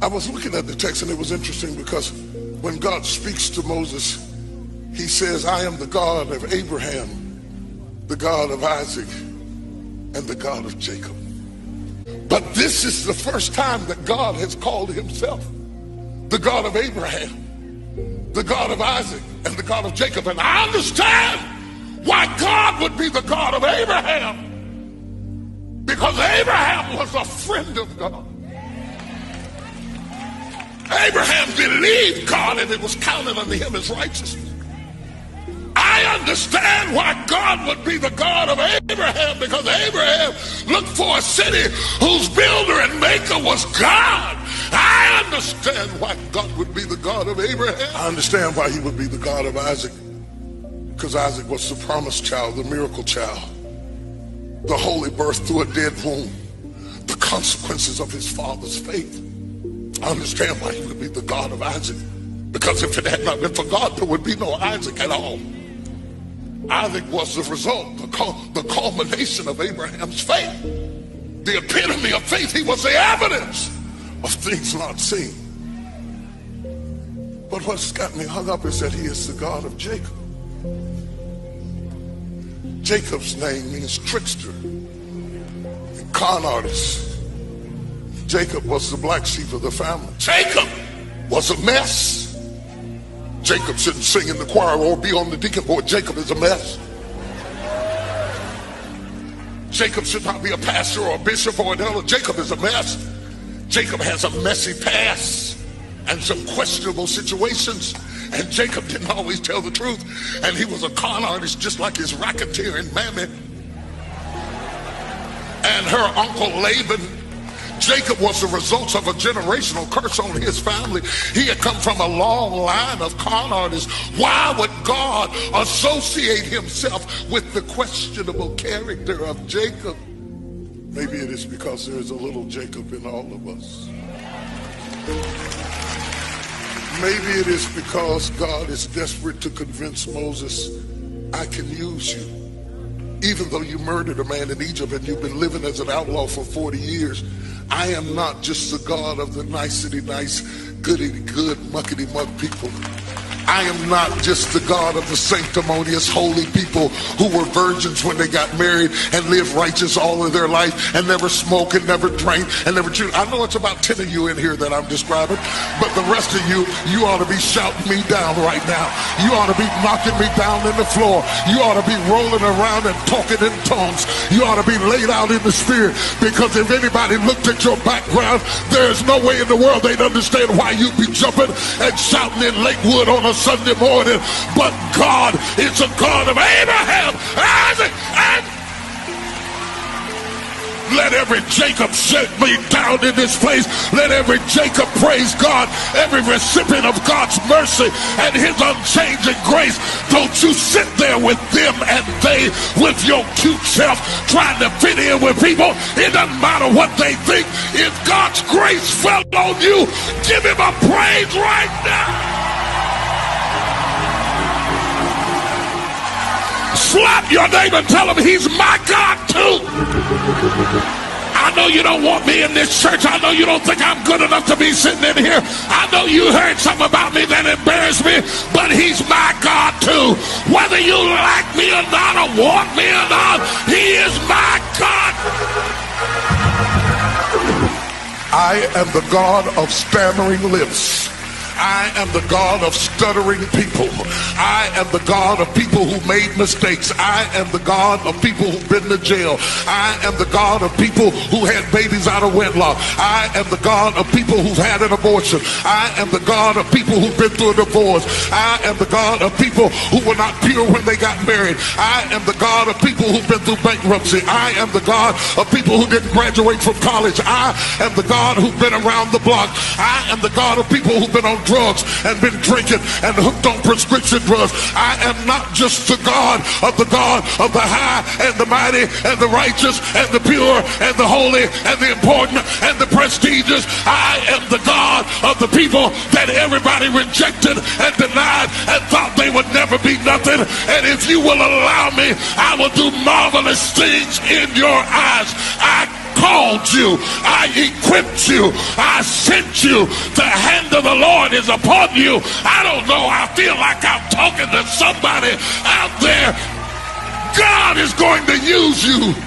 I was looking at the text and it was interesting because when God speaks to Moses, he says, I am the God of Abraham, the God of Isaac, and the God of Jacob. But this is the first time that God has called himself the God of Abraham, the God of Isaac, and the God of Jacob. And I understand why God would be the God of Abraham, because Abraham was a friend of God. Abraham believed God and it was counted unto him as righteousness. I understand why God would be the God of Abraham, because Abraham looked for a city whose builder and maker was God. I understand why God would be the God of Abraham. I understand why he would be the God of Isaac, because Isaac was the promised child, the miracle child, the holy birth through a dead womb, the consequences of his father's faith. I understand why he would be the God of Isaac, because if it had not been for God, there would be no Isaac at all. Isaac was the result, the culmination of Abraham's faith, the epitome of faith. He was the evidence of things not seen. But what's got me hung up is that he is the God of Jacob. Jacob's name means trickster, con artist. Jacob was the black sheep of the family. Jacob was a mess. Jacob shouldn't sing in the choir or be on the deacon board. Jacob is a mess. Jacob should not be a pastor or a bishop or an elder. Jacob is a mess. Jacob has a messy past and some questionable situations. And Jacob didn't always tell the truth. And he was a con artist just like his racketeering mammy and her uncle Laban. Jacob was the result of a generational curse on his family. He had come from a long line of con artists. Why would God associate himself with the questionable character of Jacob? Maybe it is because there is a little Jacob in all of us. Maybe it is because God is desperate to convince Moses, I can use you. Even though you murdered a man in Egypt and you've been living as an outlaw for 40 years, I am not just the God of the nicety nice, goody good, muckety muck people. I am not just the God of the sanctimonious, holy people who were virgins when they got married and lived righteous all of their life and never smoked and never drank and never chewed. I know it's about 10 of you in here that I'm describing, but the rest of you, you ought to be shouting me down right now. You ought to be knocking me down in the floor. You ought to be rolling around and talking in tongues. You ought to be laid out in the spirit, because if anybody looked at your background, there's no way in the world they'd understand why you'd be jumping and shouting in Lakewood on a Sunday morning. But God is a God of Abraham, Isaac, and let every Jacob shut me down in this place. Let every Jacob praise God, every recipient of God's mercy and his unchanging grace. Don't you sit there with them and they, with your cute self, trying to fit in with people. It doesn't matter what they think. If God's grace fell on you, give him a praise right now. Slap your neighbor and tell him he's my God too. I know you don't want me in this church. I know you don't think I'm good enough to be sitting in here. I know you heard something about me that embarrassed me, but he's my God too. Whether you like me or not, or want me or not, he is my God. I am the God of stammering lips. I am the God of stuttering people. I am the God of people who made mistakes. I am the God of people who've been to jail. I am the God of people who had babies out of wedlock. I am the God of people who've had an abortion. I am the God of people who've been through a divorce. I am the God of people who were not pure when they got married. I am the God of people who've been through bankruptcy. I am the God of people who didn't graduate from college. I am the God who's been around the block. I am the God of people who've been on drugs and been drinking and hooked on prescription drugs. I am not just the God of the high and the mighty and the righteous and the pure and the holy and the important and the prestigious. I am the God of the people that everybody rejected and denied and thought they would never be nothing. And if you will allow me, I will do marvelous things in your eyes. I called you. I equipped you. I sent you. The hand of the Lord is upon you. I don't know. I feel like I'm talking to somebody out there. God is going to use you.